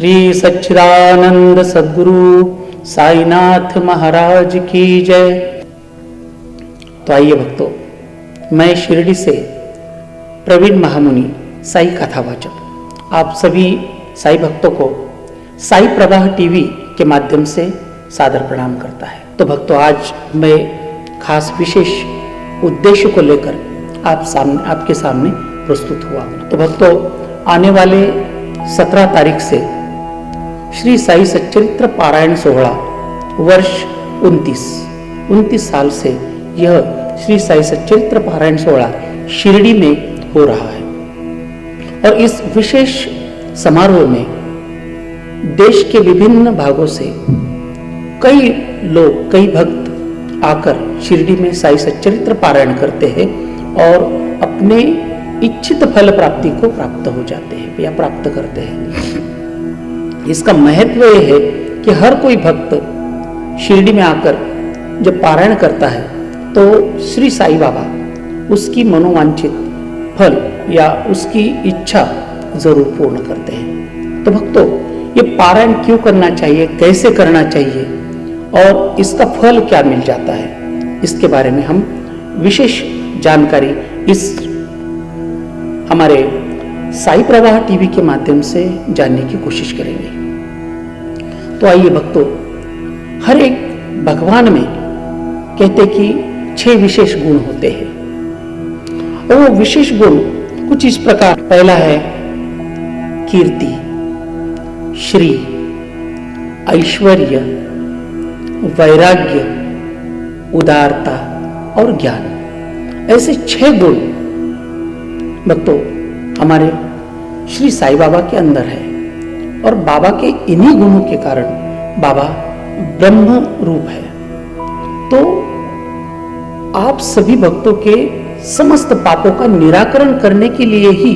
श्री सच्चिदानंद सद्गुरु साईनाथ महाराज की जय। तो आइए भक्तों, मैं शिरडी से प्रवीण महामुनि साई कथावाचक आप सभी साई भक्तों को साई प्रवाह टीवी के माध्यम से सादर प्रणाम करता है। तो भक्तों, आज मैं खास विशेष उद्देश्य को लेकर आपके सामने प्रस्तुत हुआ। तो भक्तों, आने वाले 17 तारीख से श्री साई सच्चरित्र पारायण सोहला वर्ष 29 साल से यह श्री साई सच्चरित्र पारायण सोहला शिरडी में हो रहा है। और इस विशेष समारोह में देश के विभिन्न भागों से कई भक्त आकर शिरडी में साई सच्चरित्र पारायण करते हैं और अपने इच्छित फल प्राप्ति को प्राप्त हो जाते हैं या प्राप्त करते हैं। इसका महत्व यह है कि हर कोई भक्त शिरडी में आकर जब पारायण करता है तो श्री साई बाबा उसकी मनोवांछित फल या उसकी इच्छा जरूर पूर्ण करते हैं। तो भक्तों, ये पारायण क्यों करना चाहिए, कैसे करना चाहिए और इसका फल क्या मिल जाता है, इसके बारे में हम विशेष जानकारी इस हमारे साई प्रवाह टीवी के माध्यम से जानने की कोशिश करेंगे। तो आइए भक्तों, हर एक भगवान में कहते कि 6 विशेष गुण होते हैं और वो विशेष गुण कुछ इस प्रकार। पहला है कीर्ति, श्री, ऐश्वर्य, वैराग्य, उदारता और ज्ञान। ऐसे 6 गुण भक्तों हमारे श्री साई बाबा के अंदर है और बाबा के इन्हीं गुणों के कारण बाबा ब्रह्म रूप है। तो आप सभी भक्तों के समस्त पापों का निराकरण करने के लिए ही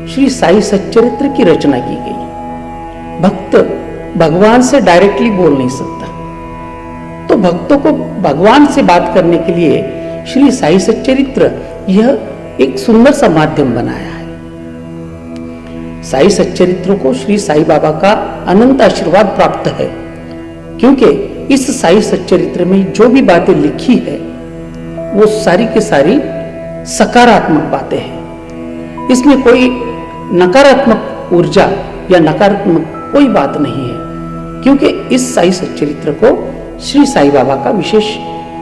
श्री साई सच्चरित्र की रचना की गई। भक्त भगवान से डायरेक्टली बोल नहीं सकता, तो भक्तों को भगवान से बात करने के लिए श्री साई सच्चरित्र यह एक सुंदर सा माध्यम बनाया है। साई सच्चरित्र को श्री साई बाबा का अनंत आशीर्वाद प्राप्त है, क्योंकि इस साई सच्चरित्र में जो भी बातें लिखी है वो सारी की सारी सकारात्मक बातें हैं। इसमें कोई नकारात्मक ऊर्जा या नकारात्मक कोई बात नहीं है, क्योंकि इस साई सच्चरित्र को श्री साई बाबा का विशेष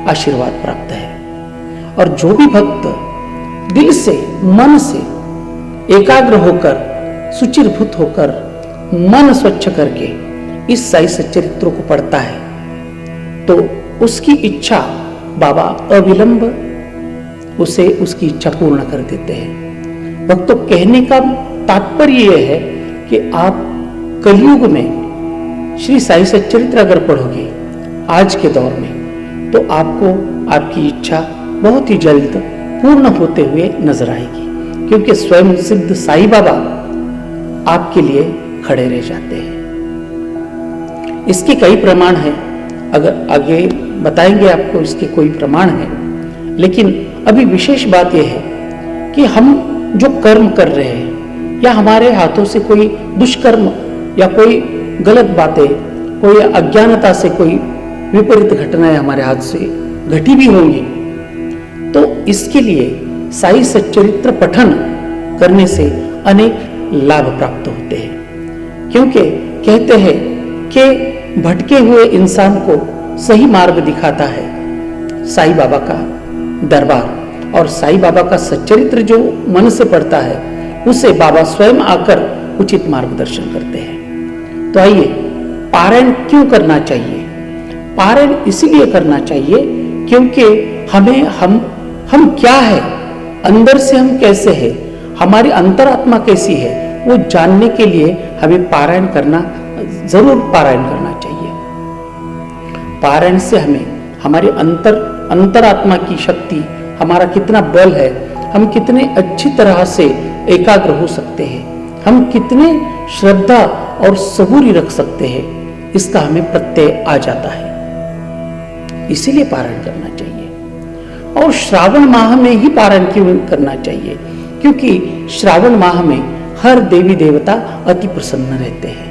आशीर्वाद प्राप्त है। और जो भी भक्त दिल से, मन से एकाग्र होकर, सुचिरभूत होकर, मन स्वच्छ करके इस साई सच्चरित्र को पढ़ता है तो उसकी इच्छा बाबा अविलंब उसे उसकी इच्छा पूर्ण कर देते हैं। भक्तों, कहने का तात्पर्य यह है कि आप कलयुग में श्री साई सच्चरित्र अगर पढ़ोगे आज के दौर में तो आपको आपकी इच्छा बहुत ही जल्द पूर्ण होते हुए नजर आएगी, क्योंकि स्वयं सिद्ध साई बाबा आपके लिए खड़े रह जाते हैं। इसके कई प्रमाण हैं, अगर आगे बताएंगे आपको इसके कोई प्रमाण है, लेकिन अभी विशेष बात यह है कि हम जो कर्म कर रहे हैं या हमारे हाथों से कोई दुष्कर्म या कोई गलत बातें, कोई अज्ञानता से कोई विपरीत घटनाएं हमारे हाथ से घटी भी होंगी, तो इसके लिए साई सच्चरित्र पठन करने से अनेक लाभ प्राप्त होते हैं। क्योंकि कहते हैं कि भटके हुए इंसान को सही मार्ग दिखाता है साई बाबा का दरबार, और साई बाबा का सच्चरित्र जो मन से पढ़ता है उसे बाबा स्वयं आकर उचित मार्गदर्शन करते हैं। तो आइए, पारायण क्यों करना चाहिए? पारायण इसीलिए करना चाहिए क्योंकि हम क्या है, अंदर से हम कैसे हैं, हमारी अंतरात्मा कैसी है, वो जानने के लिए हमें पारायण करना चाहिए। पारायण से हमें हमारी अंतरात्मा की शक्ति, हमारा कितना बल है, हम कितने अच्छी तरह से एकाग्र हो सकते हैं, हम कितने श्रद्धा और सबूरी रख सकते हैं, इसका हमें प्रत्यय आ जाता है। इसीलिए पारायण करना चाहिए। और श्रावण माह में ही पारायण क्यों करना चाहिए? क्योंकि श्रावण माह में हर देवी देवता अति प्रसन्न रहते हैं।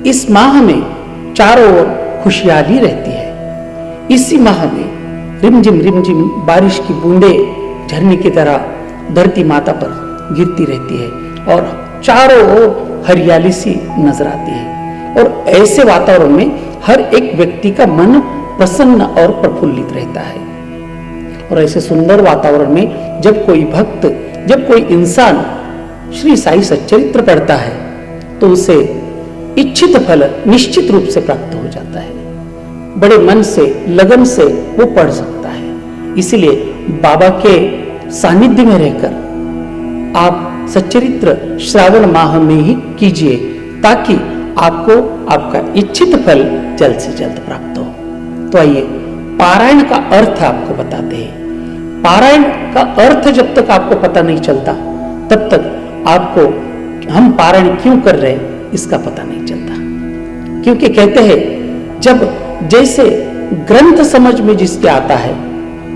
इस माह में चारों ओर खुशहाली रहती है। इसी माह में रिमझिम बारिश की बूंदें झरने की तरह धरती माता पर गिरती रहती है और चारों ओर हरियाली सी नजर आती है। और ऐसे वातावरण में हर एक व्यक्ति का मन प्रसन्न और प्रफुल्लित रहता है। और ऐसे सुंदर वातावरण में जब कोई भक्त, जब कोई इंसान श्री साई सच्चरित्र पढ़ता है तो उसे इच्छित फल निश्चित रूप से प्राप्त हो जाता है। बड़े मन से, लगन से वो पढ़ सकता है। इसलिए बाबा के सानिध्य में रहकर आप सच्चरित्र श्रावण माह में ही कीजिए ताकि आपको आपका इच्छित फल जल्द से जल्द प्राप्त हो। तो आइए पारायण का अर्थ आपको बताते हैं। पारायण का अर्थ जब तक आपको पता नहीं चलता तब तक आपको हम पारायण क्यों कर रहे हैं इसका पता नहीं चलता। क्योंकि कहते हैं जब जैसे ग्रंथ समझ में जिसके आता है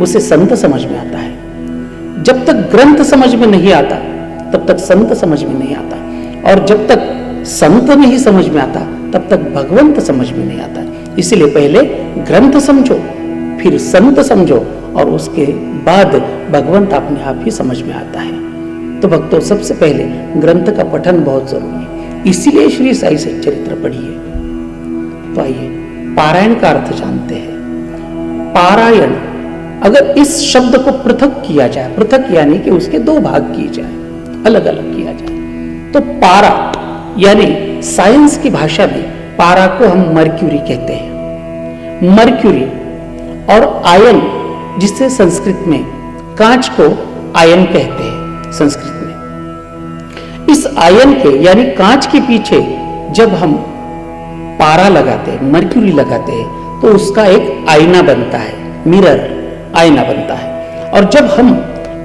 उसे संत समझ में आता है। जब तक ग्रंथ समझ में नहीं आता तब तक संत समझ में नहीं आता, और जब तक संत नहीं समझ में आता तब तक भगवंत समझ में नहीं आता। इसलिए पहले ग्रंथ समझो, फिर संत समझो, और उसके बाद भगवंत अपने आप ही समझ में आता है। तो भक्तों, सबसे पहले ग्रंथ का पठन बहुत जरूरी है। इसीलिए श्री साई सच्चरित्र पढ़िए। तो आइए पारायण का अर्थ जानते हैं। पारायण, अगर इस शब्द को पृथक किया जाए, पृथक यानी कि उसके दो भाग किए जाए, अलग अलग किया जाए, तो पारा यानी साइंस की भाषा में पारा को हम मर्क्यूरी कहते हैं। मर्क्यूरी और आयन, जिसे संस्कृत में कांच को आयन कहते हैं संस्कृत में। इस आयन के यानी कांच के पीछे जब हम पारा लगाते हैं, मर्क्यूरी लगाते हैं, तो उसका एक आईना बनता है, मिरर आईना बनता है। और जब हम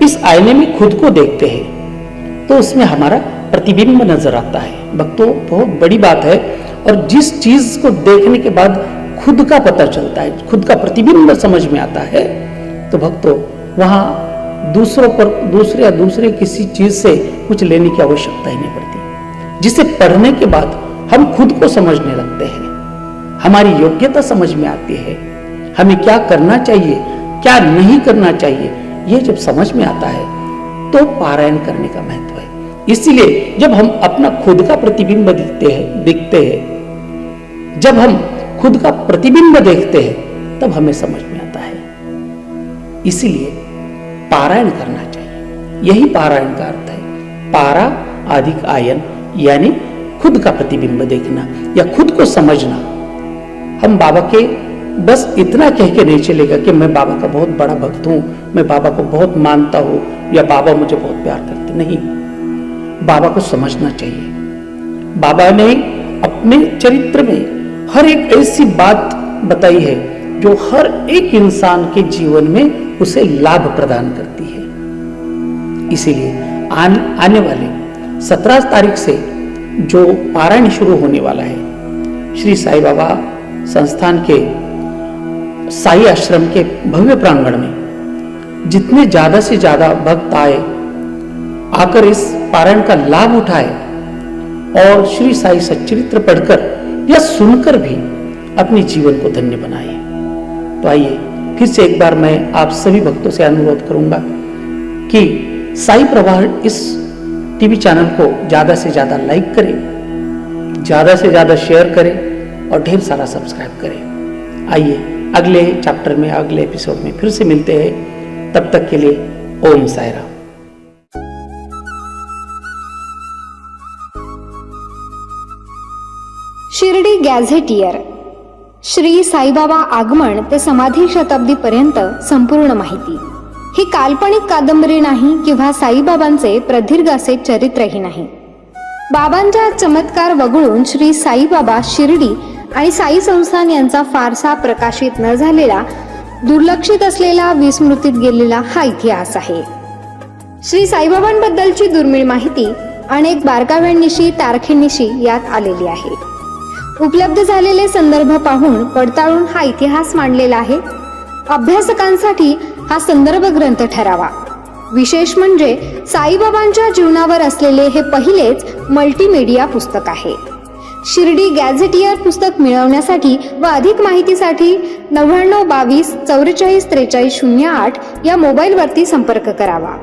इस आईने में खुद को देखते हैं तो उसमें हमारा प्रतिबिंब नजर आता है। भक्तों, बहुत बड़ी बात है। और जिस चीज को देखने के बाद खुद का पता चलता है, खुद का प्रतिबिंब समझ में आता है, तो भक्तों वहां दूसरों पर, दूसरे किसी चीज से कुछ लेने की आवश्यकता ही नहीं पड़ती। जिसे पढ़ने के बाद हम खुद को समझने लगते हैं, हमारी योग्यता समझ में आती है, हमें क्या करना चाहिए, क्या नहीं करना चाहिए, ये जब समझ में आता है तो पारायण करने का महत्व है। इसीलिए जब हम अपना खुद का प्रतिबिंब देखते हैं, जब हम खुद का प्रतिबिंब देखते हैं तब हमें समझ में आता है। इसीलिए पारायण करना चाहिए। यही पारायण का अर्थ है। पारा अधिक आयन यानी खुद का प्रतिबिंब देखना या खुद को समझना। हम बाबा के बस इतना कह के नहीं चलेगा कि मैं बाबा का बहुत बड़ा भक्त हूं, मैं बाबा को बहुत मानता हूं या बाबा मुझे बहुत प्यार करते। नहीं, बाबा को समझना चाहिए। बाबा ने अपने चरित्र में हर एक ऐसी बात बताई है जो हर एक इंसान के जीवन में उसे लाभ प्रदान करती है। इसीलिए आने वाले 17 तारीख से जो पारायण शुरू होने वाला है, श्री साई बाबा संस्थान के साई आश्रम के भव्य प्रांगण में जितने ज्यादा से ज्यादा भक्त आकर इस पारायण का लाभ उठाए और श्री साई सच्चरित्र पढ़कर या सुनकर भी अपने जीवन को धन्य बनाए। तो आइए फिर से एक बार मैं आप सभी भक्तों से अनुरोध करूंगा कि साई प्रवाह इस टीवी चैनल को ज्यादा से ज्यादा लाइक करें, ज्यादा से ज्यादा शेयर करें और ढेर सारा सब्सक्राइब करें। आइए अगले चैप्टर में, अगले एपिसोड में फिर से मिलते हैं। तब तक के लिए ओम साई राम। शिर्डी गॅझेटियर श्री साईबाबा आगमन ते समाधी शताब्दी पर्यंत संपूर्ण माहिती। ही काल्पनिक कादंबरी नाही किंवा साईबाबांचे प्रदीर्घ असे चरित्रही नाही। बाबांचा चमत्कार वगळून श्री साईबाबा शिर्डी आणि साई संस्थान यांचा फारसा प्रकाशित न झालेला, दुर्लक्षित असलेला, विस्मृतीत गेलेला हा इतिहास आहे। श्री साईबाबांबद्दलची दुर्मिळ माहिती अनेक बारकाव्यांनिशी, तारखेनिशी यात आलेली आहे। उपलब्ध झालेले संदर्भ पाहून पडताळून हा इतिहास मांडलेला आहे। अभ्यासकांसाठी हा संदर्भ ग्रंथ ठरावा। विशेष म्हणजे साईबाबांच्या जीवनावर असलेले हे पहिलेच मल्टीमीडिया पुस्तक आहे। शिर्डी गॅझेटियर पुस्तक मिळवण्यासाठी व अधिक माहितीसाठी 99 22 44 43 08 या मोबाईलवरती संपर्क करावा.